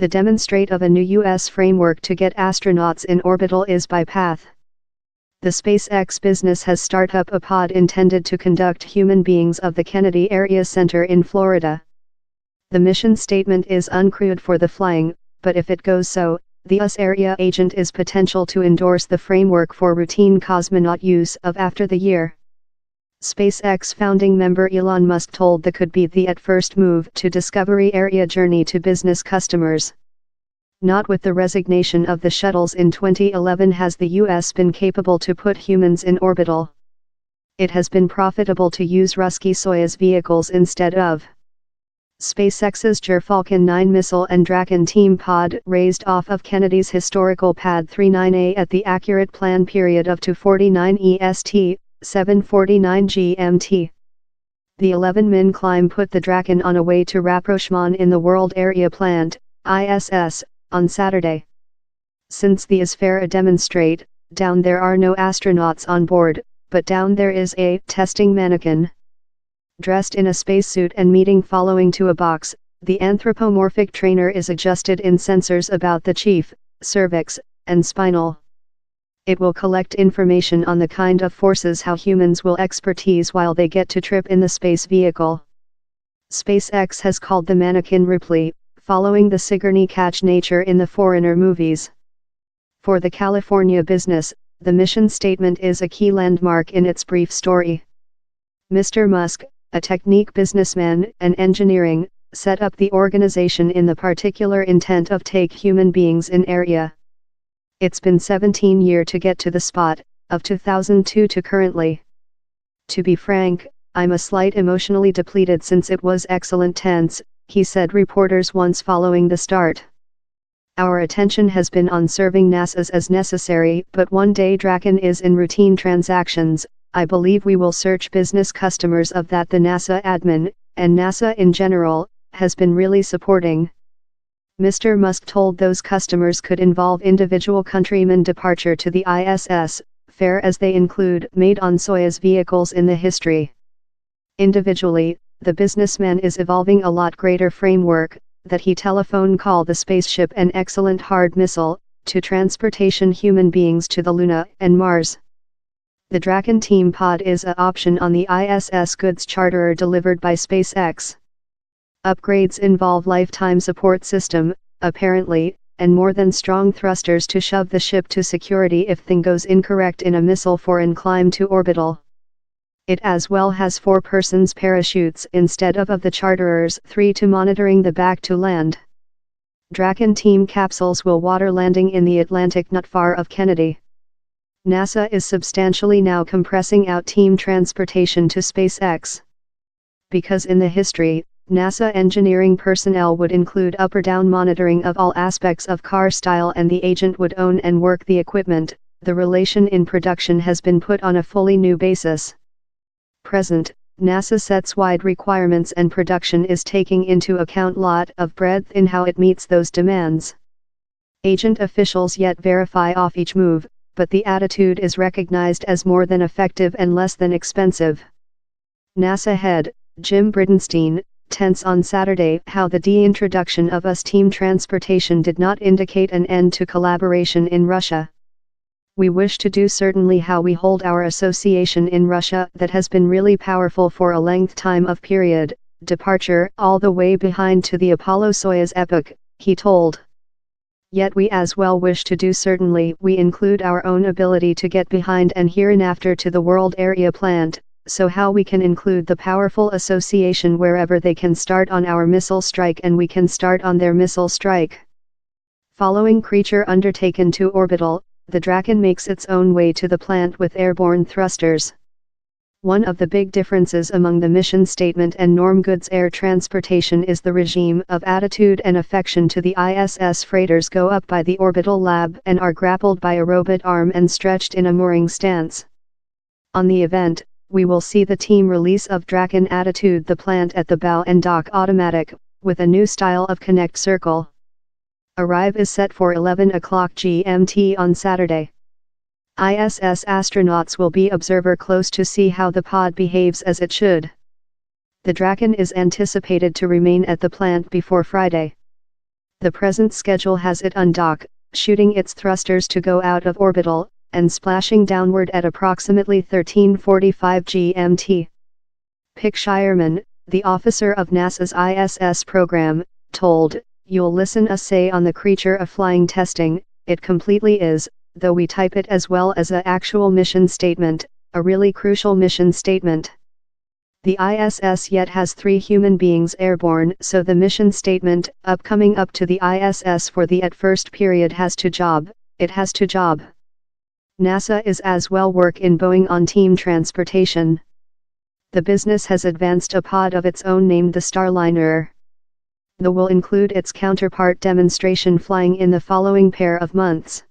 The demonstrate of a new U.S. framework to get astronauts in orbital is by path. The SpaceX business has started up a pod intended to conduct human beings of the Kennedy Area Center in Florida. The mission statement is uncrewed for the flying, but if it goes so, the US area agent is potential to endorse the framework for routine cosmonaut use of after the year. SpaceX founding member Elon Musk told the could be the at first move to discovery area journey to business customers. Not with the resignation of the shuttles in 2011 has the US been capable to put humans in orbital. It has been profitable to use Rusky Soyuz vehicles instead of. SpaceX's Falcon 9 missile and Dragon team pod raised off of Kennedy's historical Pad 39A at the accurate plan period of 2:49 EST, 7:49 GMT. The 11-min climb put the Dragon on a way to rapprochement in the World Area Plant, ISS, on Saturday. Since the is fair a demonstrate, down there are no astronauts on board, but down there is a testing mannequin. Dressed in a spacesuit and meeting following to a box, the anthropomorphic trainer is adjusted in sensors about the chief, cervix, and spinal. It will collect information on the kind of forces how humans will expertise while they get to trip in the space vehicle. SpaceX has called the mannequin Ripley, following the Sigourney Catch nature in the Foreigner movies. For the California business, the mission statement is a key landmark in its brief story. Mr. Musk, a technique businessman and engineering, set up the organization in the particular intent of take human beings in area. It's been 17 years to get to the spot, of 2002 to currently. To be frank, I'm a slight emotionally depleted since it was excellent tense, he said reporters once following the start. Our attention has been on serving NASA's as necessary, but one day Dragon is in routine transactions. I believe we will search business customers of that the NASA admin, and NASA in general, has been really supporting. Mr. Musk told those customers could involve individual countrymen departure to the ISS, fair as they include made on Soyuz vehicles in the history. Individually, the businessman is evolving a lot greater framework, that he telephone call the spaceship an excellent hard missile, to transportation human beings to the Luna and Mars. The Dragon team pod is a option on the ISS goods charterer delivered by SpaceX. Upgrades involve lifetime support system, apparently, and more than strong thrusters to shove the ship to security if thing goes incorrect in a missile foreign climb to orbital. It as well has 4 persons parachutes instead of the charterer's 3 to monitoring the back to land. Dragon team capsules will water landing in the Atlantic not far of Kennedy. NASA is substantially now compressing out team transportation to SpaceX. Because in the history, NASA engineering personnel would include up or down monitoring of all aspects of car style and the agent would own and work the equipment, the relation in production has been put on a fully new basis. Present, NASA sets wide requirements and production is taking into account lot of breadth in how it meets those demands. Agent officials yet verify off each move, but the attitude is recognized as more than effective and less than expensive. NASA head, Jim Bridenstine, tense on Saturday how the de-introduction of US team transportation did not indicate an end to collaboration in Russia. We wish to do certainly how we hold our association in Russia that has been really powerful for a length time of period, departure all the way behind to the Apollo-Soyuz epoch, he told. Yet we as well wish to do certainly we include our own ability to get behind and hereinafter to the World Area Plant, so how we can include the powerful association wherever they can start on our missile strike and we can start on their missile strike. Following creature undertaken to orbital, the Dragon makes its own way to the plant with airborne thrusters. One of the big differences among the mission statement and norm goods air transportation is the regime of attitude and affection to the ISS. Freighters go up by the orbital lab and are grappled by a robot arm and stretched in a mooring stance. On the event, we will see the team release of Dragon attitude the plant at the bow and dock automatic, with a new style of connect circle. Arrive is set for 11 o'clock GMT on Saturday. ISS astronauts will be observer close to see how the pod behaves as it should. The Dragon is anticipated to remain at the plant before Friday. The present schedule has it undock, shooting its thrusters to go out of orbital, and splashing downward at approximately 13:45 GMT. Pick Shireman, the officer of NASA's ISS program, told, "You'll listen us say on the creature of flying testing, it completely is, though we type it as well as a actual mission statement, a really crucial mission statement. The ISS yet has 3 human beings airborne, so the mission statement, upcoming up to the ISS for the at first period has to job, it has to job. NASA is as well work in Boeing on team transportation. The business has advanced a pod of its own named the Starliner. The will include its counterpart demonstration flying in the following pair of months.